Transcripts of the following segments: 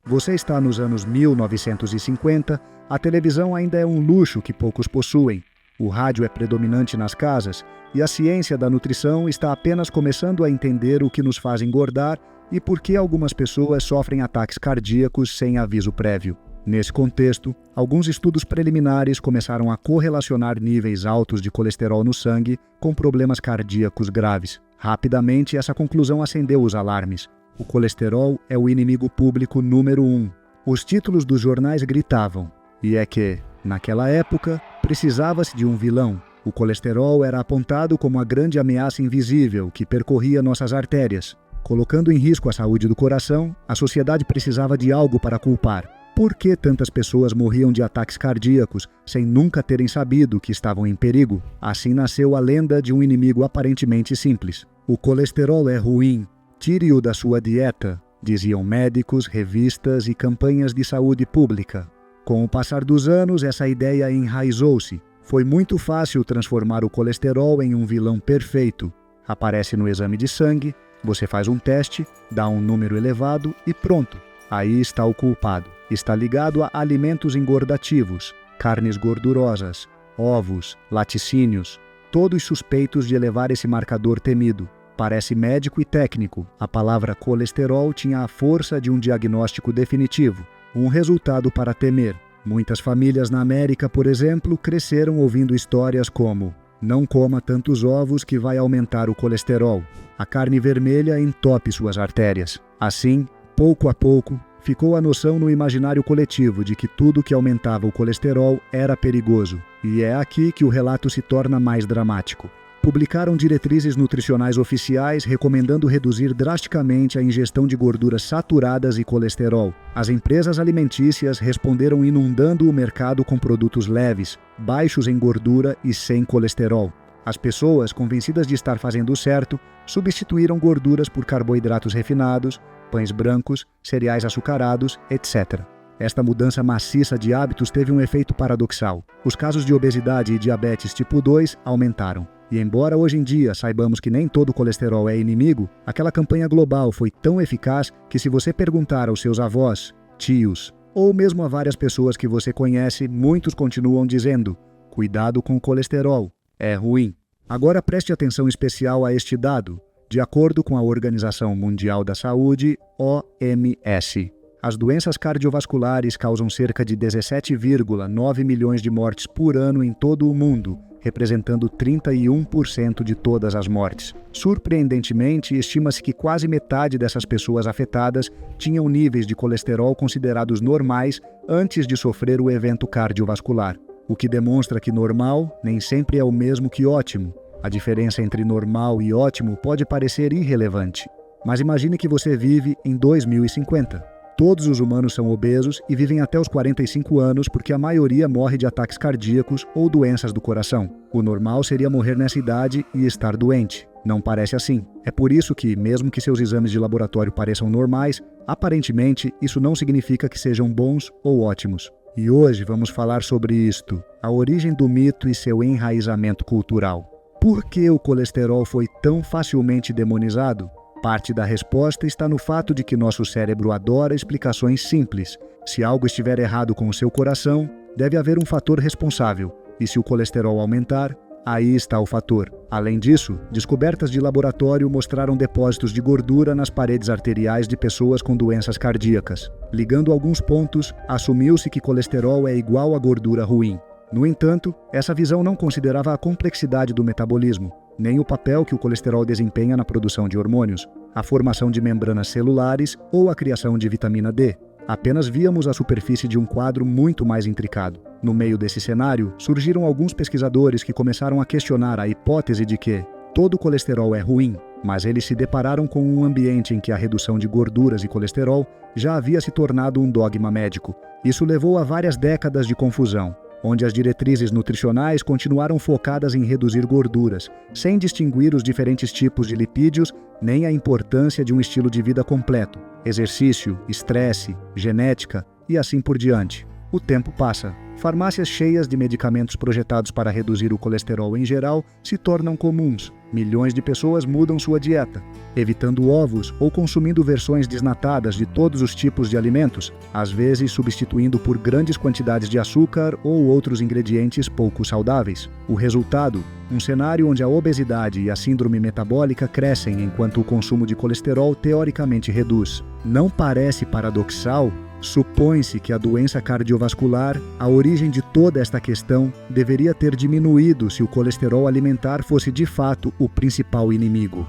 Você está nos anos 1950, a televisão ainda é um luxo que poucos possuem. O rádio é predominante nas casas e a ciência da nutrição está apenas começando a entender o que nos faz engordar e por que algumas pessoas sofrem ataques cardíacos sem aviso prévio. Nesse contexto, alguns estudos preliminares começaram a correlacionar níveis altos de colesterol no sangue com problemas cardíacos graves. Rapidamente, essa conclusão acendeu os alarmes. O colesterol é o inimigo público número 1. Os títulos dos jornais gritavam. E é que, naquela época, precisava-se de um vilão. O colesterol era apontado como a grande ameaça invisível que percorria nossas artérias. Colocando em risco a saúde do coração, a sociedade precisava de algo para culpar. Por que tantas pessoas morriam de ataques cardíacos sem nunca terem sabido que estavam em perigo? Assim nasceu a lenda de um inimigo aparentemente simples. O colesterol é ruim. Tire-o da sua dieta, diziam médicos, revistas e campanhas de saúde pública. Com o passar dos anos, essa ideia enraizou-se. Foi muito fácil transformar o colesterol em um vilão perfeito. Aparece no exame de sangue, você faz um teste, dá um número elevado e pronto. Aí está o culpado. Está ligado a alimentos engordativos, carnes gordurosas, ovos, laticínios, todos suspeitos de elevar esse marcador temido. Parece médico e técnico, a palavra colesterol tinha a força de um diagnóstico definitivo, um resultado para temer. Muitas famílias na América, por exemplo, cresceram ouvindo histórias como: não coma tantos ovos que vai aumentar o colesterol. A carne vermelha entope suas artérias. Assim, pouco a pouco, ficou a noção no imaginário coletivo de que tudo que aumentava o colesterol era perigoso. E é aqui que o relato se torna mais dramático. Publicaram diretrizes nutricionais oficiais recomendando reduzir drasticamente a ingestão de gorduras saturadas e colesterol. As empresas alimentícias responderam inundando o mercado com produtos leves, baixos em gordura e sem colesterol. As pessoas, convencidas de estar fazendo o certo, substituíram gorduras por carboidratos refinados, pães brancos, cereais açucarados, etc. Esta mudança maciça de hábitos teve um efeito paradoxal. Os casos de obesidade e diabetes tipo 2 aumentaram. E embora hoje em dia saibamos que nem todo colesterol é inimigo, aquela campanha global foi tão eficaz que se você perguntar aos seus avós, tios, ou mesmo a várias pessoas que você conhece, muitos continuam dizendo: cuidado com o colesterol, é ruim. Agora preste atenção especial a este dado. De acordo com a Organização Mundial da Saúde, OMS, as doenças cardiovasculares causam cerca de 17,9 milhões de mortes por ano em todo o mundo, representando 31% de todas as mortes. Surpreendentemente, estima-se que quase metade dessas pessoas afetadas tinham níveis de colesterol considerados normais antes de sofrer o evento cardiovascular, o que demonstra que normal nem sempre é o mesmo que ótimo. A diferença entre normal e ótimo pode parecer irrelevante, mas imagine que você vive em 2050. Todos os humanos são obesos e vivem até os 45 anos porque a maioria morre de ataques cardíacos ou doenças do coração. O normal seria morrer nessa idade e estar doente. Não parece assim. É por isso que, mesmo que seus exames de laboratório pareçam normais, aparentemente isso não significa que sejam bons ou ótimos. E hoje vamos falar sobre isto, a origem do mito e seu enraizamento cultural. Por que o colesterol foi tão facilmente demonizado? Parte da resposta está no fato de que nosso cérebro adora explicações simples. Se algo estiver errado com o seu coração, deve haver um fator responsável. E se o colesterol aumentar, aí está o fator. Além disso, descobertas de laboratório mostraram depósitos de gordura nas paredes arteriais de pessoas com doenças cardíacas. Ligando alguns pontos, assumiu-se que colesterol é igual a gordura ruim. No entanto, essa visão não considerava a complexidade do metabolismo, nem o papel que o colesterol desempenha na produção de hormônios, a formação de membranas celulares ou a criação de vitamina D. Apenas víamos a superfície de um quadro muito mais intricado. No meio desse cenário, surgiram alguns pesquisadores que começaram a questionar a hipótese de que todo colesterol é ruim, mas eles se depararam com um ambiente em que a redução de gorduras e colesterol já havia se tornado um dogma médico. Isso levou a várias décadas de confusão, onde as diretrizes nutricionais continuaram focadas em reduzir gorduras, sem distinguir os diferentes tipos de lipídios nem a importância de um estilo de vida completo, exercício, estresse, genética e assim por diante. O tempo passa Farmácias cheias de medicamentos projetados para reduzir o colesterol em geral se tornam comuns. Milhões de pessoas mudam sua dieta, evitando ovos ou consumindo versões desnatadas de todos os tipos de alimentos, às vezes substituindo por grandes quantidades de açúcar ou outros ingredientes pouco saudáveis. O resultado? Um cenário onde a obesidade e a síndrome metabólica crescem enquanto o consumo de colesterol teoricamente reduz. Não parece paradoxal? Supõe-se que a doença cardiovascular, a origem de toda esta questão, deveria ter diminuído se o colesterol alimentar fosse de fato o principal inimigo.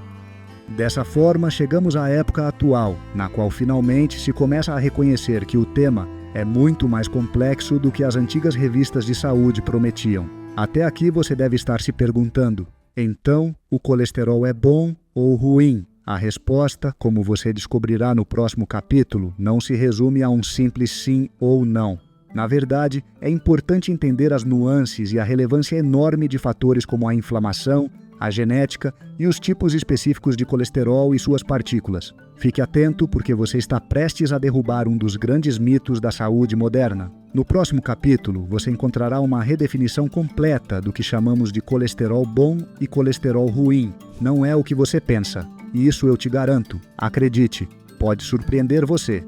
Dessa forma, chegamos à época atual, na qual finalmente se começa a reconhecer que o tema é muito mais complexo do que as antigas revistas de saúde prometiam. Até aqui você deve estar se perguntando: então, o colesterol é bom ou ruim? A resposta, como você descobrirá no próximo capítulo, não se resume a um simples sim ou não. Na verdade, é importante entender as nuances e a relevância enorme de fatores como a inflamação, a genética e os tipos específicos de colesterol e suas partículas. Fique atento porque você está prestes a derrubar um dos grandes mitos da saúde moderna. No próximo capítulo, você encontrará uma redefinição completa do que chamamos de colesterol bom e colesterol ruim. Não é o que você pensa. E isso eu te garanto, acredite, pode surpreender você.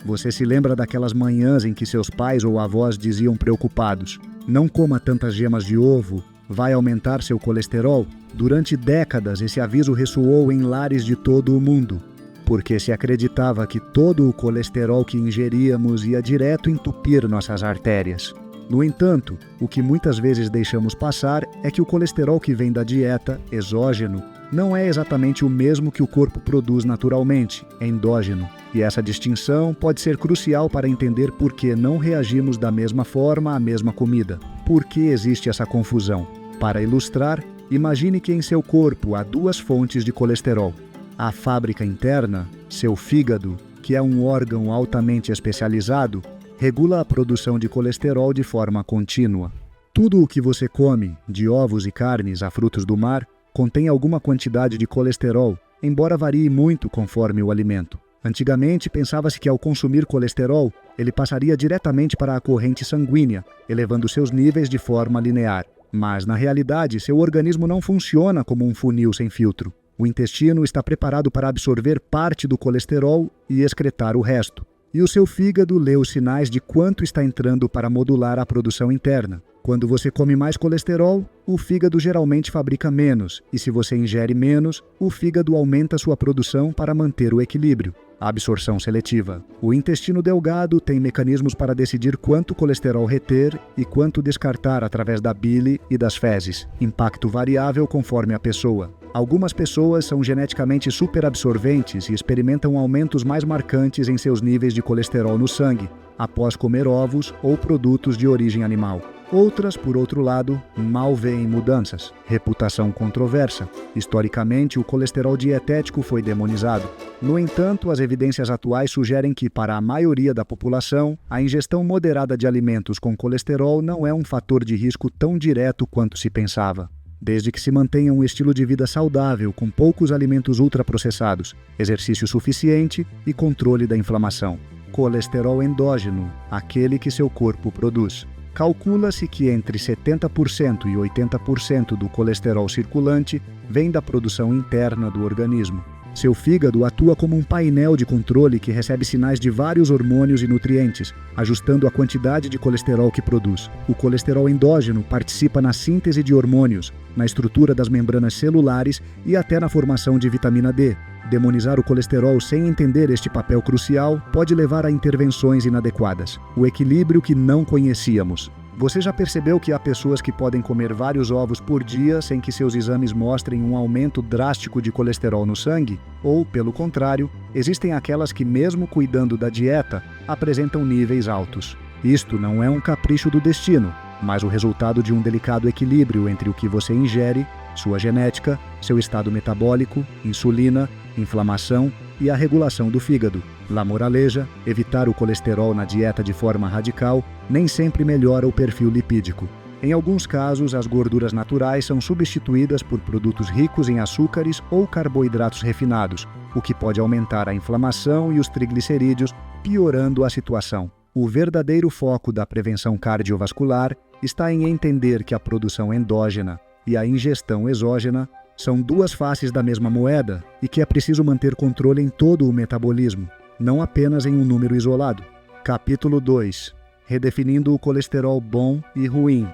Você se lembra daquelas manhãs em que seus pais ou avós diziam preocupados: não coma tantas gemas de ovo, vai aumentar seu colesterol? Durante décadas esse aviso ressoou em lares de todo o mundo, porque se acreditava que todo o colesterol que ingeríamos ia direto entupir nossas artérias. No entanto, o que muitas vezes deixamos passar é que o colesterol que vem da dieta, exógeno, não é exatamente o mesmo que o corpo produz naturalmente, endógeno. E essa distinção pode ser crucial para entender por que não reagimos da mesma forma à mesma comida. Por que existe essa confusão? Para ilustrar, imagine que em seu corpo há duas fontes de colesterol. A fábrica interna, seu fígado, que é um órgão altamente especializado, regula a produção de colesterol de forma contínua. Tudo o que você come, de ovos e carnes a frutos do mar, contém alguma quantidade de colesterol, embora varie muito conforme o alimento. Antigamente, pensava-se que ao consumir colesterol, ele passaria diretamente para a corrente sanguínea, elevando seus níveis de forma linear. Mas, na realidade, seu organismo não funciona como um funil sem filtro. O intestino está preparado para absorver parte do colesterol e excretar o resto. E o seu fígado lê os sinais de quanto está entrando para modular a produção interna. Quando você come mais colesterol, o fígado geralmente fabrica menos, e se você ingere menos, o fígado aumenta sua produção para manter o equilíbrio. Absorção seletiva. O intestino delgado tem mecanismos para decidir quanto colesterol reter e quanto descartar através da bile e das fezes. Impacto variável conforme a pessoa. Algumas pessoas são geneticamente superabsorventes e experimentam aumentos mais marcantes em seus níveis de colesterol no sangue, após comer ovos ou produtos de origem animal. Outras, por outro lado, mal veem mudanças. Reputação controversa. Historicamente, o colesterol dietético foi demonizado. No entanto, as evidências atuais sugerem que, para a maioria da população, a ingestão moderada de alimentos com colesterol não é um fator de risco tão direto quanto se pensava. Desde que se mantenha um estilo de vida saudável com poucos alimentos ultraprocessados, exercício suficiente e controle da inflamação. Colesterol endógeno, aquele que seu corpo produz. Calcula-se que entre 70% e 80% do colesterol circulante vem da produção interna do organismo. Seu fígado atua como um painel de controle que recebe sinais de vários hormônios e nutrientes, ajustando a quantidade de colesterol que produz. O colesterol endógeno participa na síntese de hormônios, na estrutura das membranas celulares e até na formação de vitamina D. Demonizar o colesterol sem entender este papel crucial pode levar a intervenções inadequadas. O equilíbrio que não conhecíamos. Você já percebeu que há pessoas que podem comer vários ovos por dia sem que seus exames mostrem um aumento drástico de colesterol no sangue? Ou, pelo contrário, existem aquelas que, mesmo cuidando da dieta, apresentam níveis altos. Isto não é um capricho do destino, mas o resultado de um delicado equilíbrio entre o que você ingere, sua genética, seu estado metabólico, insulina, inflamação e a regulação do fígado. La moraleja, evitar o colesterol na dieta de forma radical nem sempre melhora o perfil lipídico. Em alguns casos, as gorduras naturais são substituídas por produtos ricos em açúcares ou carboidratos refinados, o que pode aumentar a inflamação e os triglicerídeos, piorando a situação. O verdadeiro foco da prevenção cardiovascular está em entender que a produção endógena e a ingestão exógena são duas faces da mesma moeda e que é preciso manter controle em todo o metabolismo, não apenas em um número isolado. Capítulo 2. Redefinindo o colesterol bom e ruim.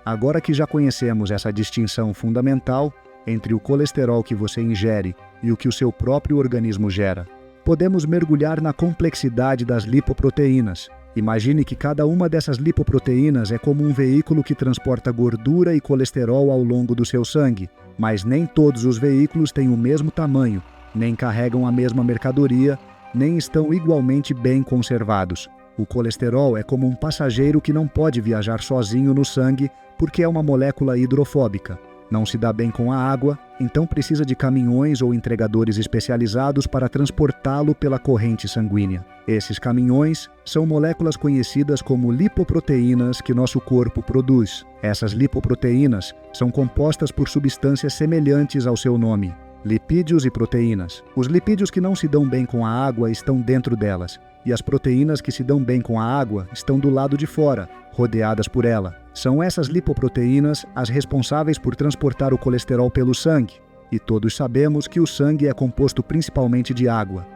Agora que já conhecemos essa distinção fundamental entre o colesterol que você ingere e o que o seu próprio organismo gera, podemos mergulhar na complexidade das lipoproteínas. Imagine que cada uma dessas lipoproteínas é como um veículo que transporta gordura e colesterol ao longo do seu sangue, mas nem todos os veículos têm o mesmo tamanho, nem carregam a mesma mercadoria, nem estão igualmente bem conservados. O colesterol é como um passageiro que não pode viajar sozinho no sangue porque é uma molécula hidrofóbica. Não se dá bem com a água, então precisa de caminhões ou entregadores especializados para transportá-lo pela corrente sanguínea. Esses caminhões são moléculas conhecidas como lipoproteínas que nosso corpo produz. Essas lipoproteínas são compostas por substâncias semelhantes ao seu nome: lipídios e proteínas. Os lipídios que não se dão bem com a água estão dentro delas, e as proteínas que se dão bem com a água estão do lado de fora, rodeadas por ela. São essas lipoproteínas as responsáveis por transportar o colesterol pelo sangue, e todos sabemos que o sangue é composto principalmente de água.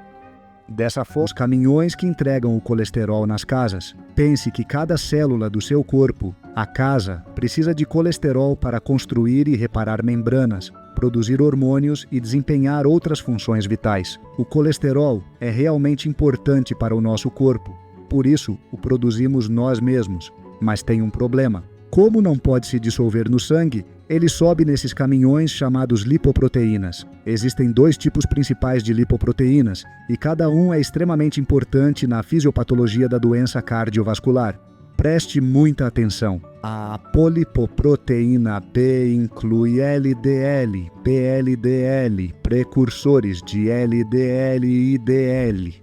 Dessa forma, os caminhões que entregam o colesterol nas casas. Pense que cada célula do seu corpo, a casa, precisa de colesterol para construir e reparar membranas, produzir hormônios e desempenhar outras funções vitais. O colesterol é realmente importante para o nosso corpo, por isso o produzimos nós mesmos. Mas tem um problema. Como não pode se dissolver no sangue, ele sobe nesses caminhões chamados lipoproteínas. Existem dois tipos principais de lipoproteínas, e cada um é extremamente importante na fisiopatologia da doença cardiovascular. Preste muita atenção. A polipoproteína B inclui LDL, PLDL, precursores de LDL e IDL,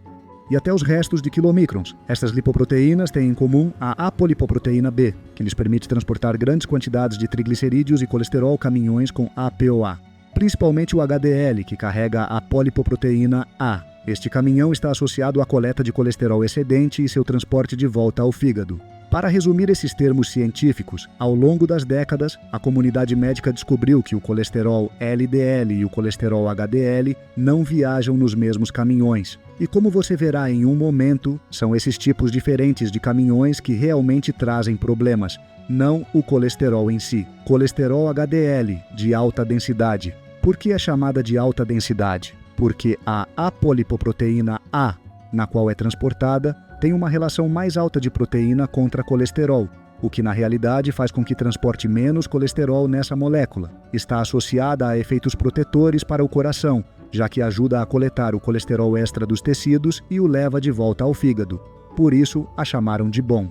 e até os restos de quilomicrons. Estas lipoproteínas têm em comum a apolipoproteína B, que lhes permite transportar grandes quantidades de triglicerídeos e colesterol caminhões com APOA. Principalmente o HDL, que carrega a polipoproteína A. Este caminhão está associado à coleta de colesterol excedente e seu transporte de volta ao fígado. Para resumir esses termos científicos, ao longo das décadas, a comunidade médica descobriu que o colesterol LDL e o colesterol HDL não viajam nos mesmos caminhões. E como você verá em um momento, são esses tipos diferentes de caminhões que realmente trazem problemas, não o colesterol em si. Colesterol HDL, de alta densidade. Por que é chamada de alta densidade? Porque a apolipoproteína A, na qual é transportada, tem uma relação mais alta de proteína contra colesterol, o que na realidade faz com que transporte menos colesterol nessa molécula. Está associada a efeitos protetores para o coração, já que ajuda a coletar o colesterol extra dos tecidos e o leva de volta ao fígado. Por isso, a chamaram de bom.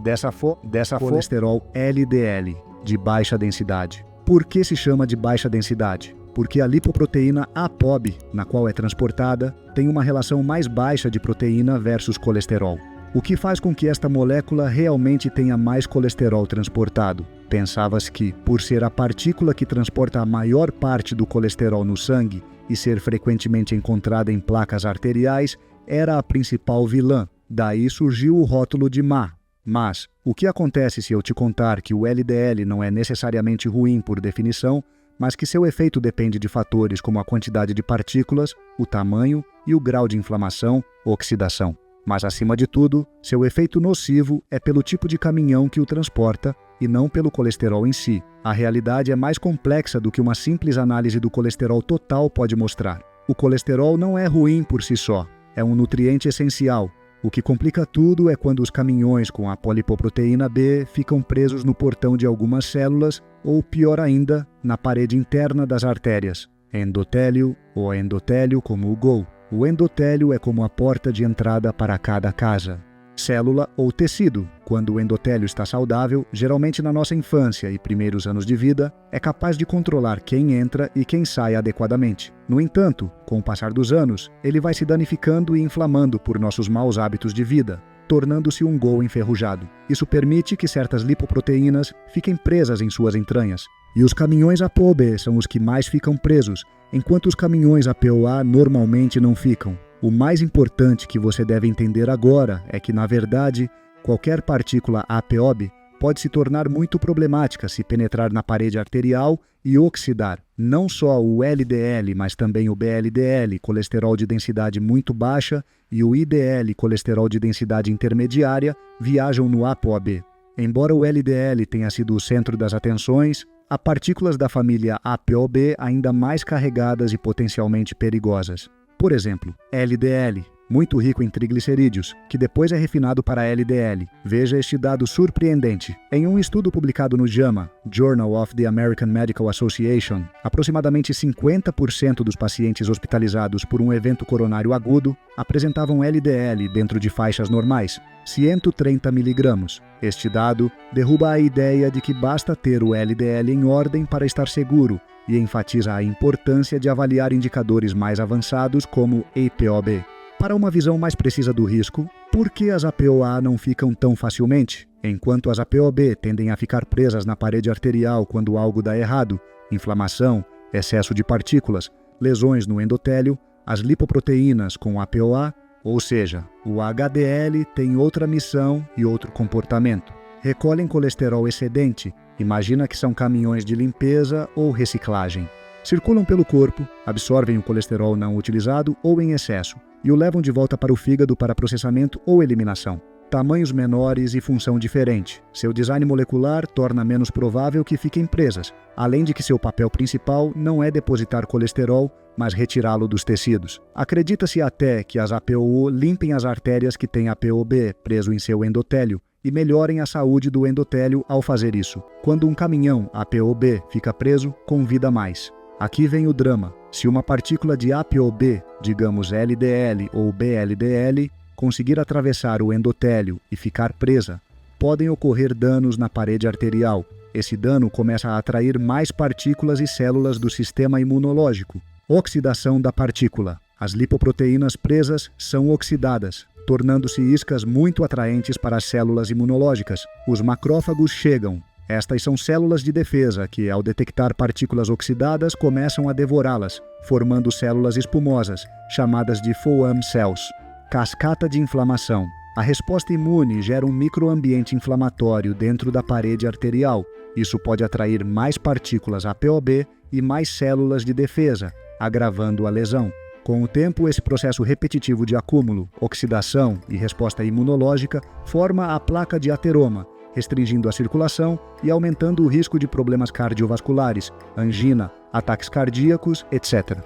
Dessa colesterol LDL, de baixa densidade. Por que se chama de baixa densidade? Porque a lipoproteína ApoB, na qual é transportada, tem uma relação mais baixa de proteína versus colesterol, o que faz com que esta molécula realmente tenha mais colesterol transportado. Pensava-se que, por ser a partícula que transporta a maior parte do colesterol no sangue e ser frequentemente encontrada em placas arteriais, era a principal vilã. Daí surgiu o rótulo de má. Mas, o que acontece se eu te contar que o LDL não é necessariamente ruim por definição, mas que seu efeito depende de fatores como a quantidade de partículas, o tamanho e o grau de inflamação, oxidação. Mas, acima de tudo, seu efeito nocivo é pelo tipo de caminhão que o transporta e não pelo colesterol em si. A realidade é mais complexa do que uma simples análise do colesterol total pode mostrar. O colesterol não é ruim por si só, é um nutriente essencial. O que complica tudo é quando os caminhões com a polipoproteína B ficam presos no portão de algumas células ou, pior ainda, na parede interna das artérias. Endotélio ou endotélio como o GOL. O endotélio é como a porta de entrada para cada casa. Célula ou tecido. Quando o endotélio está saudável, geralmente na nossa infância e primeiros anos de vida, é capaz de controlar quem entra e quem sai adequadamente. No entanto, com o passar dos anos, ele vai se danificando e inflamando por nossos maus hábitos de vida, tornando-se um GOL enferrujado. Isso permite que certas lipoproteínas fiquem presas em suas entranhas. E os caminhões ApoB são os que mais ficam presos, enquanto os caminhões APOA normalmente não ficam. O mais importante que você deve entender agora é que, na verdade, qualquer partícula ApoB pode se tornar muito problemática se penetrar na parede arterial e oxidar não só o LDL, mas também o BLDL, colesterol de densidade muito baixa, e o IDL, colesterol de densidade intermediária, viajam no ApoB. Embora o LDL tenha sido o centro das atenções, há partículas da família ApoB ainda mais carregadas e potencialmente perigosas. Por exemplo, LDL, muito rico em triglicerídeos, que depois é refinado para LDL. Veja este dado surpreendente. Em um estudo publicado no JAMA, Journal of the American Medical Association, aproximadamente 50% dos pacientes hospitalizados por um evento coronário agudo apresentavam LDL dentro de faixas normais, 130 mg. Este dado derruba a ideia de que basta ter o LDL em ordem para estar seguro e enfatiza a importância de avaliar indicadores mais avançados como ApoB. Para uma visão mais precisa do risco, por que as ApoA não ficam tão facilmente, enquanto as ApoB tendem a ficar presas na parede arterial quando algo dá errado, inflamação, excesso de partículas, lesões no endotélio, as lipoproteínas com ApoA, ou seja, o HDL tem outra missão e outro comportamento. Recolhem colesterol excedente, imagina que são caminhões de limpeza ou reciclagem. Circulam pelo corpo, absorvem o colesterol não utilizado ou em excesso, e o levam de volta para o fígado para processamento ou eliminação. Tamanhos menores e função diferente. Seu design molecular torna menos provável que fiquem presas, além de que seu papel principal não é depositar colesterol, mas retirá-lo dos tecidos. Acredita-se até que as ApoO limpem as artérias que têm ApoB preso em seu endotélio e melhorem a saúde do endotélio ao fazer isso. Quando um caminhão ApoB fica preso, convida mais. Aqui vem o drama. Se uma partícula de ApoB, digamos LDL ou BLDL, conseguir atravessar o endotélio e ficar presa, podem ocorrer danos na parede arterial. Esse dano começa a atrair mais partículas e células do sistema imunológico. Oxidação da partícula. As lipoproteínas presas são oxidadas, tornando-se iscas muito atraentes para as células imunológicas. Os macrófagos chegam. Estas são células de defesa que, ao detectar partículas oxidadas, começam a devorá-las, formando células espumosas, chamadas de Foam cells. Cascata de inflamação. A resposta imune gera um microambiente inflamatório dentro da parede arterial. Isso pode atrair mais partículas ApoB e mais células de defesa, agravando a lesão. Com o tempo, esse processo repetitivo de acúmulo, oxidação e resposta imunológica forma a placa de ateroma, restringindo a circulação e aumentando o risco de problemas cardiovasculares, angina, ataques cardíacos, etc.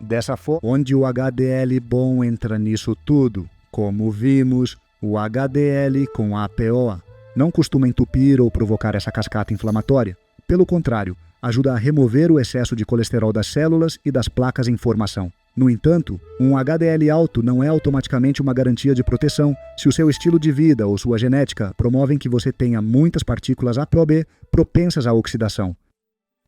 Dessa forma, onde o HDL bom entra nisso tudo? Como vimos, o HDL com a ApoA não costuma entupir ou provocar essa cascata inflamatória. Pelo contrário, ajuda a remover o excesso de colesterol das células e das placas em formação. No entanto, um HDL alto não é automaticamente uma garantia de proteção se o seu estilo de vida ou sua genética promovem que você tenha muitas partículas ApoB propensas à oxidação.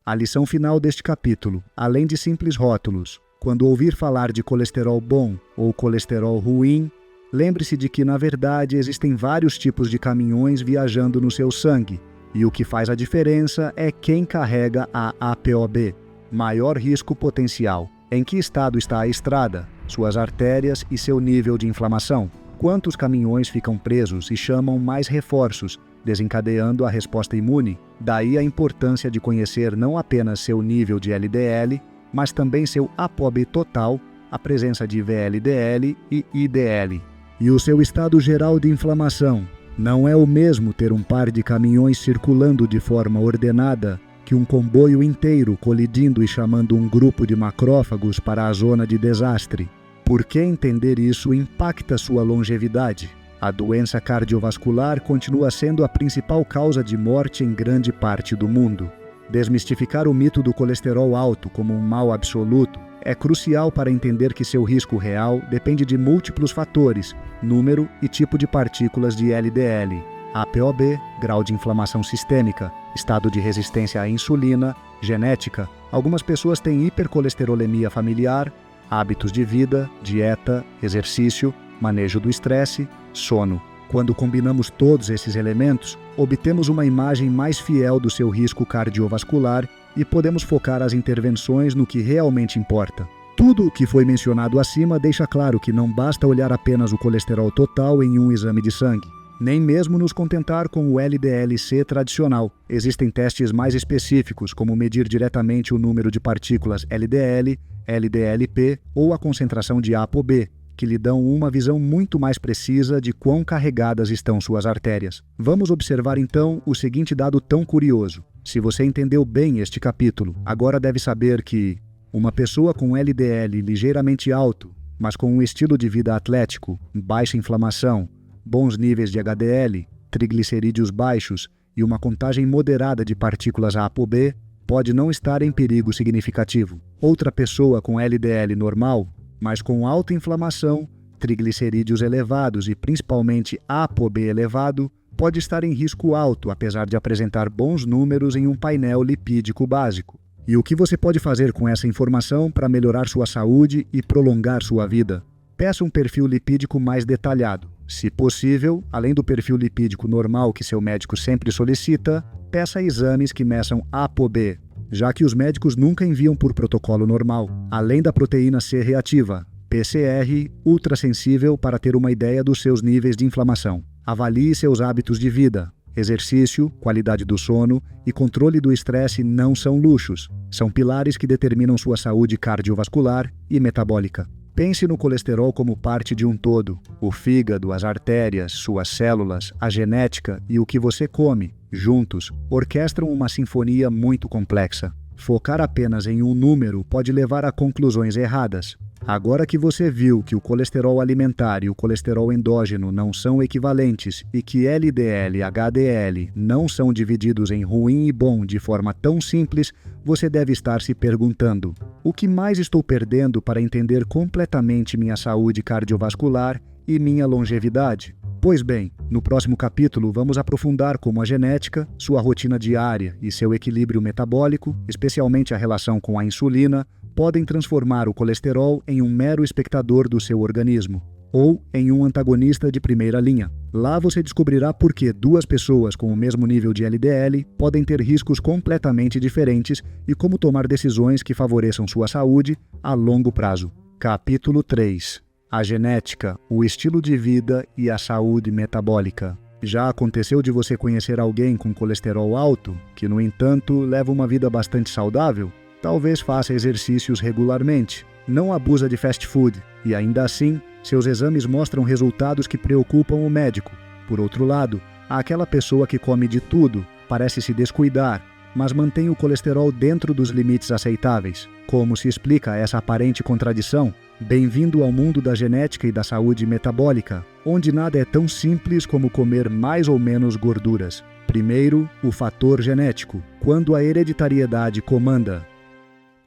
A lição final deste capítulo, além de simples rótulos, quando ouvir falar de colesterol bom ou colesterol ruim, lembre-se de que, na verdade, existem vários tipos de caminhões viajando no seu sangue, e o que faz a diferença é quem carrega a ApoB. Maior risco potencial. Em que estado está a estrada, suas artérias e seu nível de inflamação? Quantos caminhões ficam presos e chamam mais reforços, desencadeando a resposta imune? Daí a importância de conhecer não apenas seu nível de LDL, mas também seu ApoB total, a presença de VLDL e IDL. E o seu estado geral de inflamação. Não é o mesmo ter um par de caminhões circulando de forma ordenada que um comboio inteiro colidindo e chamando um grupo de macrófagos para a zona de desastre. Por que entender isso impacta sua longevidade? A doença cardiovascular continua sendo a principal causa de morte em grande parte do mundo. Desmistificar o mito do colesterol alto como um mal absoluto é crucial para entender que seu risco real depende de múltiplos fatores, número e tipo de partículas de LDL. ApoB, grau de inflamação sistêmica, estado de resistência à insulina, genética. Algumas pessoas têm hipercolesterolemia familiar, hábitos de vida, dieta, exercício, manejo do estresse, sono. Quando combinamos todos esses elementos, obtemos uma imagem mais fiel do seu risco cardiovascular e podemos focar as intervenções no que realmente importa. Tudo o que foi mencionado acima deixa claro que não basta olhar apenas o colesterol total em um exame de sangue, nem mesmo nos contentar com o LDL-C tradicional. Existem testes mais específicos, como medir diretamente o número de partículas LDL, LDLP ou a concentração de ApoB, que lhe dão uma visão muito mais precisa de quão carregadas estão suas artérias. Vamos observar então o seguinte dado tão curioso. Se você entendeu bem este capítulo, agora deve saber que uma pessoa com LDL ligeiramente alto, mas com um estilo de vida atlético, baixa inflamação, bons níveis de HDL, triglicerídeos baixos e uma contagem moderada de partículas ApoB, pode não estar em perigo significativo. Outra pessoa com LDL normal, mas com alta inflamação, triglicerídeos elevados e principalmente ApoB elevado, pode estar em risco alto, apesar de apresentar bons números em um painel lipídico básico. E o que você pode fazer com essa informação para melhorar sua saúde e prolongar sua vida? Peça um perfil lipídico mais detalhado. Se possível, além do perfil lipídico normal que seu médico sempre solicita, peça exames que meçam ApoB, já que os médicos nunca enviam por protocolo normal, além da proteína C reativa, PCR, ultrassensível para ter uma ideia dos seus níveis de inflamação. Avalie seus hábitos de vida. Exercício, qualidade do sono e controle do estresse não são luxos, são pilares que determinam sua saúde cardiovascular e metabólica. Pense no colesterol como parte de um todo. O fígado, as artérias, suas células, a genética e o que você come, juntos, orquestram uma sinfonia muito complexa. Focar apenas em um número pode levar a conclusões erradas. Agora que você viu que o colesterol alimentar e o colesterol endógeno não são equivalentes e que LDL e HDL não são divididos em ruim e bom de forma tão simples, você deve estar se perguntando: o que mais estou perdendo para entender completamente minha saúde cardiovascular e minha longevidade? Pois bem, no próximo capítulo vamos aprofundar como a genética, sua rotina diária e seu equilíbrio metabólico, especialmente a relação com a insulina, podem transformar o colesterol em um mero espectador do seu organismo, ou em um antagonista de primeira linha. Lá você descobrirá por que duas pessoas com o mesmo nível de LDL podem ter riscos completamente diferentes e como tomar decisões que favoreçam sua saúde a longo prazo. Capítulo 3. A genética, o estilo de vida e a saúde metabólica. Já aconteceu de você conhecer alguém com colesterol alto, que, no entanto, leva uma vida bastante saudável? Talvez faça exercícios regularmente, não abusa de fast food e, ainda assim, seus exames mostram resultados que preocupam o médico. Por outro lado, há aquela pessoa que come de tudo, parece se descuidar, mas mantém o colesterol dentro dos limites aceitáveis. Como se explica essa aparente contradição? Bem-vindo ao mundo da genética e da saúde metabólica, onde nada é tão simples como comer mais ou menos gorduras. Primeiro, o fator genético, quando a hereditariedade comanda.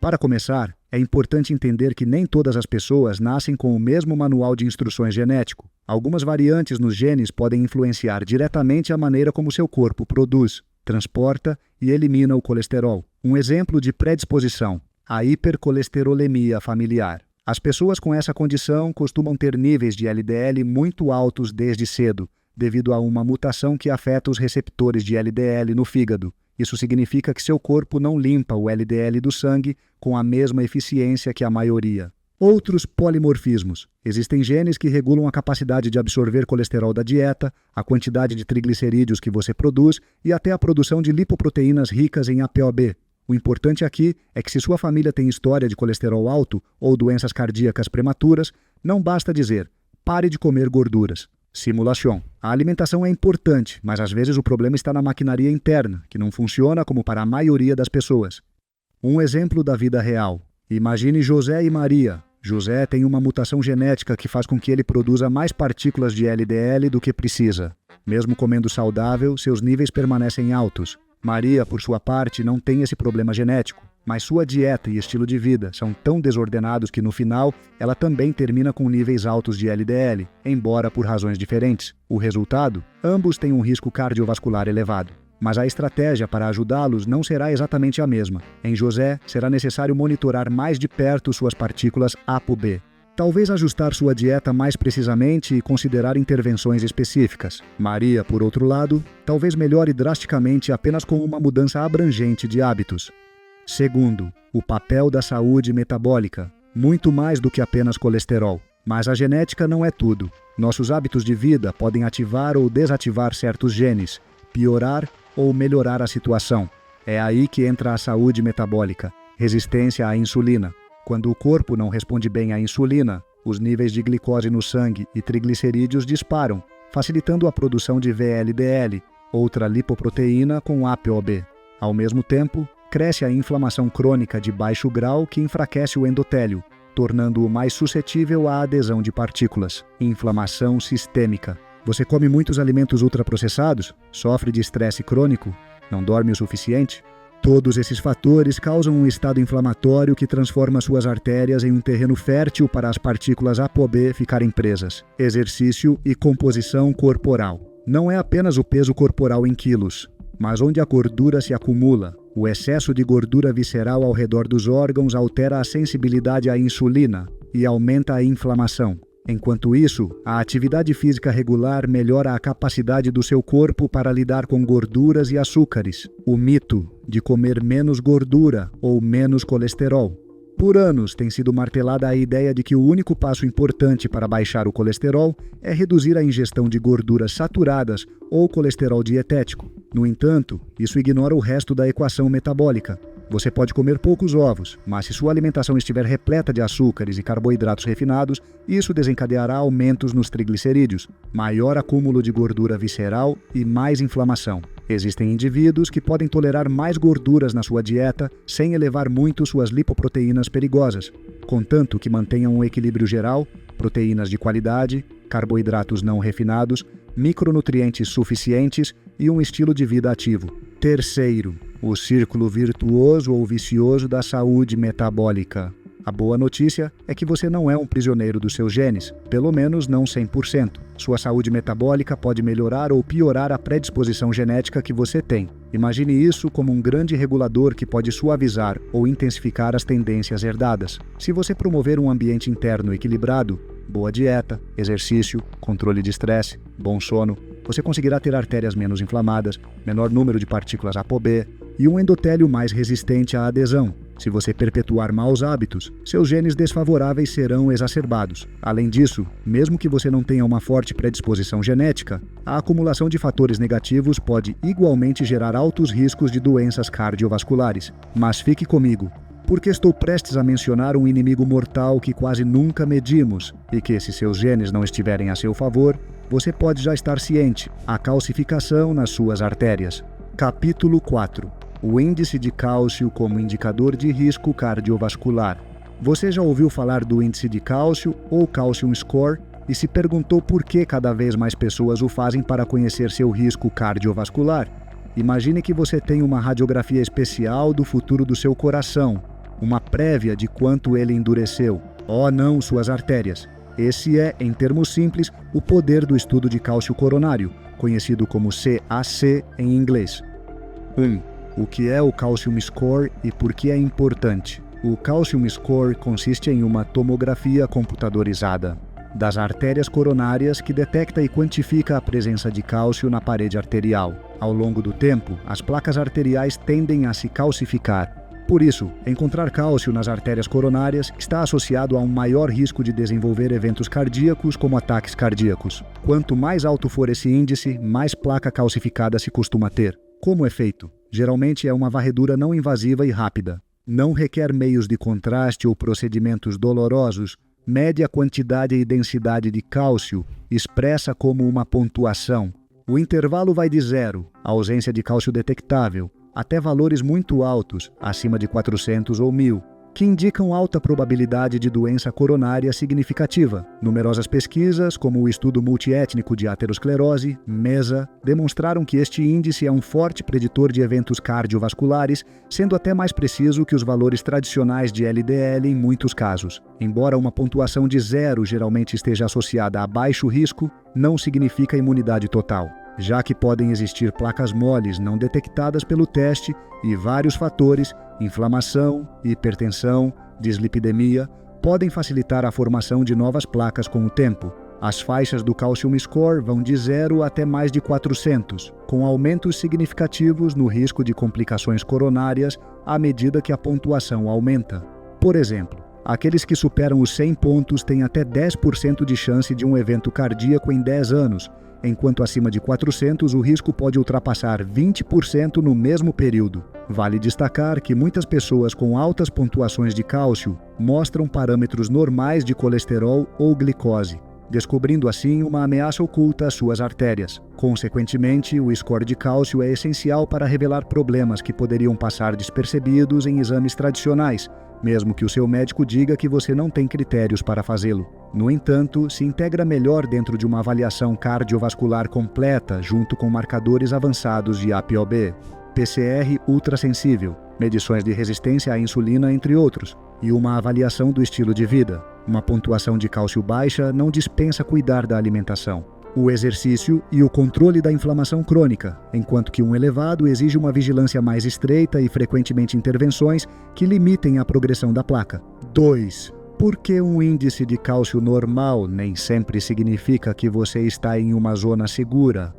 Para começar, é importante entender que nem todas as pessoas nascem com o mesmo manual de instruções genético. Algumas variantes nos genes podem influenciar diretamente a maneira como seu corpo produz, transporta e elimina o colesterol. Um exemplo de predisposição: a hipercolesterolemia familiar. As pessoas com essa condição costumam ter níveis de LDL muito altos desde cedo, devido a uma mutação que afeta os receptores de LDL no fígado. Isso significa que seu corpo não limpa o LDL do sangue com a mesma eficiência que a maioria. Outros polimorfismos. Existem genes que regulam a capacidade de absorver colesterol da dieta, a quantidade de triglicerídeos que você produz e até a produção de lipoproteínas ricas em ApoB. O importante aqui é que se sua família tem história de colesterol alto ou doenças cardíacas prematuras, não basta dizer: pare de comer gorduras. Simulação. A alimentação é importante, mas às vezes o problema está na maquinaria interna, que não funciona como para a maioria das pessoas. Um exemplo da vida real. Imagine José e Maria. José tem uma mutação genética que faz com que ele produza mais partículas de LDL do que precisa. Mesmo comendo saudável, seus níveis permanecem altos. Maria, por sua parte, não tem esse problema genético, mas sua dieta e estilo de vida são tão desordenados que, no final, ela também termina com níveis altos de LDL, embora por razões diferentes. O resultado? Ambos têm um risco cardiovascular elevado. Mas a estratégia para ajudá-los não será exatamente a mesma. Em José, será necessário monitorar mais de perto suas partículas ApoB. Talvez ajustar sua dieta mais precisamente e considerar intervenções específicas. Maria, por outro lado, talvez melhore drasticamente apenas com uma mudança abrangente de hábitos. Segundo, o papel da saúde metabólica. muito mais do que apenas colesterol. Mas a genética não é tudo. Nossos hábitos de vida podem ativar ou desativar certos genes, piorar ou melhorar a situação. É aí que entra a saúde metabólica, resistência à insulina. Quando o corpo não responde bem à insulina, os níveis de glicose no sangue e triglicerídeos disparam, facilitando a produção de VLDL, outra lipoproteína com ApoB. Ao mesmo tempo, cresce a inflamação crônica de baixo grau que enfraquece o endotélio, tornando-o mais suscetível à adesão de partículas. Inflamação sistêmica. Você come muitos alimentos ultraprocessados? Sofre de estresse crônico? Não dorme o suficiente? Todos esses fatores causam um estado inflamatório que transforma suas artérias em um terreno fértil para as partículas ApoB ficarem presas. Exercício e composição corporal. Não é apenas o peso corporal em quilos, mas onde a gordura se acumula. O excesso de gordura visceral ao redor dos órgãos altera a sensibilidade à insulina e aumenta a inflamação. Enquanto isso, a atividade física regular melhora a capacidade do seu corpo para lidar com gorduras e açúcares. O mito de comer menos gordura ou menos colesterol. Por anos tem sido martelada a ideia de que o único passo importante para baixar o colesterol é reduzir a ingestão de gorduras saturadas ou colesterol dietético. No entanto, isso ignora o resto da equação metabólica. Você pode comer poucos ovos, mas se sua alimentação estiver repleta de açúcares e carboidratos refinados, isso desencadeará aumentos nos triglicerídeos, maior acúmulo de gordura visceral e mais inflamação. Existem indivíduos que podem tolerar mais gorduras na sua dieta sem elevar muito suas lipoproteínas perigosas, contanto que mantenham um equilíbrio geral, proteínas de qualidade, carboidratos não refinados, micronutrientes suficientes e um estilo de vida ativo. Terceiro, o círculo virtuoso ou vicioso da saúde metabólica. A boa notícia é que você não é um prisioneiro dos seus genes, pelo menos não 100%. Sua saúde metabólica pode melhorar ou piorar a predisposição genética que você tem. Imagine isso como um grande regulador que pode suavizar ou intensificar as tendências herdadas. Se você promover um ambiente interno equilibrado, boa dieta, exercício, controle de estresse, bom sono, você conseguirá ter artérias menos inflamadas, menor número de partículas ApoB e um endotélio mais resistente à adesão. Se você perpetuar maus hábitos, seus genes desfavoráveis serão exacerbados. Além disso, mesmo que você não tenha uma forte predisposição genética, a acumulação de fatores negativos pode igualmente gerar altos riscos de doenças cardiovasculares. Mas fique comigo, porque estou prestes a mencionar um inimigo mortal que quase nunca medimos e que, se seus genes não estiverem a seu favor, você pode já estar ciente: a calcificação nas suas artérias. Capítulo 4. O índice de cálcio como indicador de risco cardiovascular. Você já ouviu falar do índice de cálcio ou Calcium Score e se perguntou por que cada vez mais pessoas o fazem para conhecer seu risco cardiovascular? Imagine que você tem uma radiografia especial do futuro do seu coração, uma prévia de quanto ele endureceu. Oh não, suas artérias. Esse é, em termos simples, o poder do estudo de cálcio coronário, conhecido como CAC em inglês. 1. O que é o Calcium Score e por que é importante? O Calcium Score consiste em uma tomografia computadorizada das artérias coronárias que detecta e quantifica a presença de cálcio na parede arterial. Ao longo do tempo, as placas arteriais tendem a se calcificar. Por isso, encontrar cálcio nas artérias coronárias está associado a um maior risco de desenvolver eventos cardíacos como ataques cardíacos. Quanto mais alto for esse índice, mais placa calcificada se costuma ter. Como é feito? Geralmente é uma varredura não invasiva e rápida. Não requer meios de contraste ou procedimentos dolorosos. Mede a quantidade e densidade de cálcio, expressa como uma pontuação. O intervalo vai de 0, ausência de cálcio detectável, até valores muito altos, acima de 400 ou 1000, que indicam alta probabilidade de doença coronária significativa. Numerosas pesquisas, como o estudo multiétnico de aterosclerose, MESA, demonstraram que este índice é um forte preditor de eventos cardiovasculares, sendo até mais preciso que os valores tradicionais de LDL em muitos casos. Embora uma pontuação de 0 geralmente esteja associada a baixo risco, não significa imunidade total, já que podem existir placas moles não detectadas pelo teste e vários fatores, inflamação, hipertensão, dislipidemia, podem facilitar a formação de novas placas com o tempo. As faixas do Calcium Score vão de 0 até mais de 400, com aumentos significativos no risco de complicações coronárias à medida que a pontuação aumenta. Por exemplo, Aqueles que superam os 100 pontos têm até 10% de chance de um evento cardíaco em 10 anos, enquanto acima de 400 o risco pode ultrapassar 20% no mesmo período. Vale destacar que muitas pessoas com altas pontuações de cálcio mostram parâmetros normais de colesterol ou glicose, descobrindo assim uma ameaça oculta às suas artérias. Consequentemente, o score de cálcio é essencial para revelar problemas que poderiam passar despercebidos em exames tradicionais, mesmo que o seu médico diga que você não tem critérios para fazê-lo. No entanto, se integra melhor dentro de uma avaliação cardiovascular completa, junto com marcadores avançados de ApoB, PCR ultrassensível, medições de resistência à insulina, entre outros, e uma avaliação do estilo de vida. Uma pontuação de cálcio baixa não dispensa cuidar da alimentação, o exercício e o controle da inflamação crônica, enquanto que um elevado exige uma vigilância mais estreita e frequentemente intervenções que limitem a progressão da placa. 2. Por que um índice de cálcio normal nem sempre significa que você está em uma zona segura?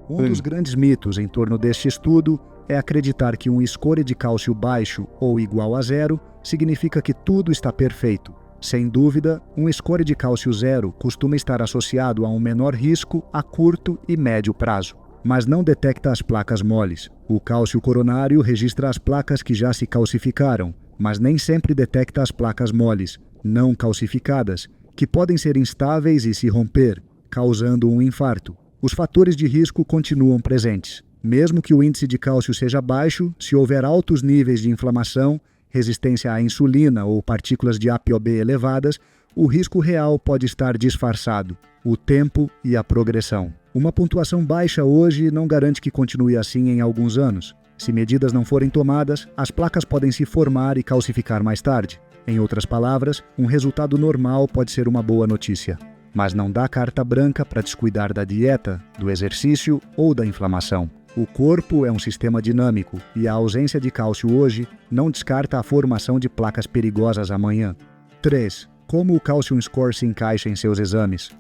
Um dos grandes mitos em torno deste estudo é acreditar que um score de cálcio baixo ou igual a zero significa que tudo está perfeito. Sem dúvida, um score de cálcio zero costuma estar associado a um menor risco a curto e médio prazo, mas não detecta as placas moles. O cálcio coronário registra as placas que já se calcificaram, mas nem sempre detecta as placas moles, não calcificadas, que podem ser instáveis e se romper, causando um infarto. Os fatores de risco continuam presentes. Mesmo que o índice de cálcio seja baixo, se houver altos níveis de inflamação, resistência à insulina ou partículas de ApoB elevadas, o risco real pode estar disfarçado: o tempo e a progressão. Uma pontuação baixa hoje não garante que continue assim em alguns anos. Se medidas não forem tomadas, as placas podem se formar e calcificar mais tarde. Em outras palavras, um resultado normal pode ser uma boa notícia, mas não dá carta branca para descuidar da dieta, do exercício ou da inflamação. O corpo é um sistema dinâmico e a ausência de cálcio hoje não descarta a formação de placas perigosas amanhã. 3. Como o Calcium Score se encaixa em seus exames?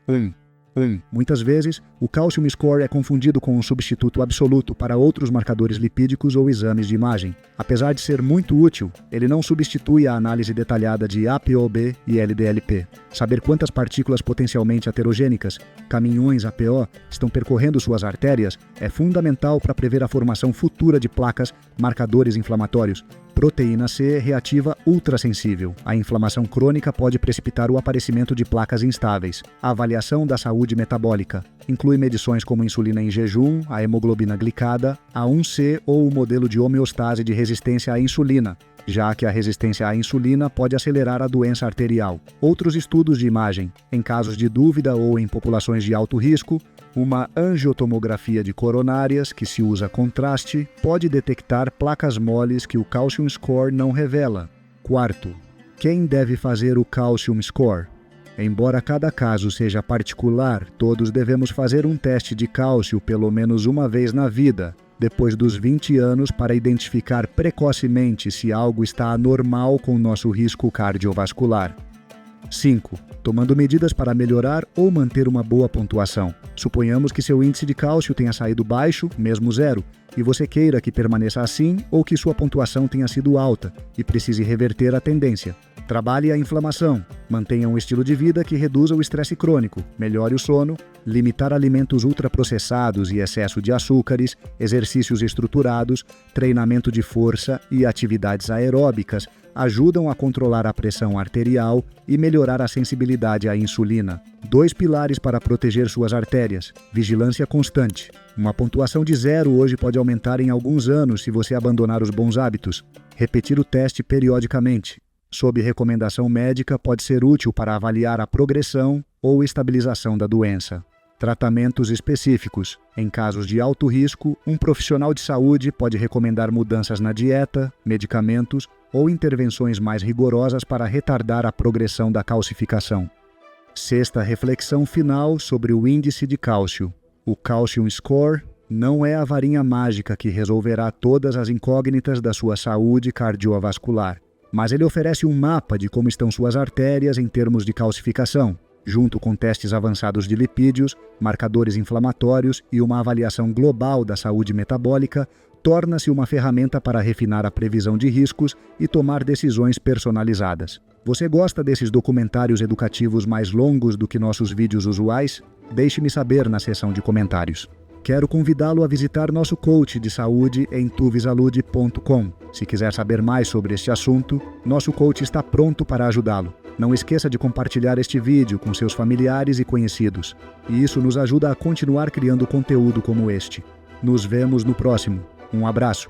1. Muitas vezes, o Calcium Score é confundido com um substituto absoluto para outros marcadores lipídicos ou exames de imagem. Apesar de ser muito útil, ele não substitui a análise detalhada de ApoB e LDLP. Saber quantas partículas potencialmente aterogênicas, caminhões APO, estão percorrendo suas artérias é fundamental para prever a formação futura de placas, marcadores inflamatórios. Proteína C reativa ultrassensível. A inflamação crônica pode precipitar o aparecimento de placas instáveis. A avaliação da saúde metabólica inclui medições como insulina em jejum, a hemoglobina glicada, a A1C ou o modelo de homeostase de resistência à insulina, já que a resistência à insulina pode acelerar a doença arterial. Outros estudos de imagem, em casos de dúvida ou em populações de alto risco, uma angiotomografia de coronárias, que se usa contraste, pode detectar placas moles que o Calcium Score não revela. 4. Quem deve fazer o Calcium Score? Embora cada caso seja particular, todos devemos fazer um teste de cálcio pelo menos uma vez na vida, depois dos 20 anos, para identificar precocemente se algo está anormal com nosso risco cardiovascular. 5. Tomando medidas para melhorar ou manter uma boa pontuação. Suponhamos que seu índice de cálcio tenha saído baixo, mesmo zero, e você queira que permaneça assim ou que sua pontuação tenha sido alta e precise reverter a tendência. Trabalhe a inflamação, mantenha um estilo de vida que reduza o estresse crônico, melhore o sono, limitar alimentos ultraprocessados e excesso de açúcares, exercícios estruturados, treinamento de força e atividades aeróbicas ajudam a controlar a pressão arterial e melhorar a sensibilidade à insulina. 2 pilares para proteger suas artérias: vigilância constante. Uma pontuação de 0 hoje pode aumentar em alguns anos se você abandonar os bons hábitos. Repetir o teste periodicamente, sob recomendação médica, pode ser útil para avaliar a progressão ou estabilização da doença. Tratamentos específicos. Em casos de alto risco, um profissional de saúde pode recomendar mudanças na dieta, medicamentos ou intervenções mais rigorosas para retardar a progressão da calcificação. 6ª reflexão final sobre o índice de cálcio. O Calcium Score não é a varinha mágica que resolverá todas as incógnitas da sua saúde cardiovascular, mas ele oferece um mapa de como estão suas artérias em termos de calcificação. junto com testes avançados de lipídios, marcadores inflamatórios e uma avaliação global da saúde metabólica, torna-se uma ferramenta para refinar a previsão de riscos e tomar decisões personalizadas. Você gosta desses documentários educativos mais longos do que nossos vídeos usuais? Deixe-me saber na seção de comentários. Quero convidá-lo a visitar nosso coach de saúde em tuvisalude.com. Se quiser saber mais sobre este assunto, nosso coach está pronto para ajudá-lo. Não esqueça de compartilhar este vídeo com seus familiares e conhecidos. E isso nos ajuda a continuar criando conteúdo como este. Nos vemos no próximo. Um abraço.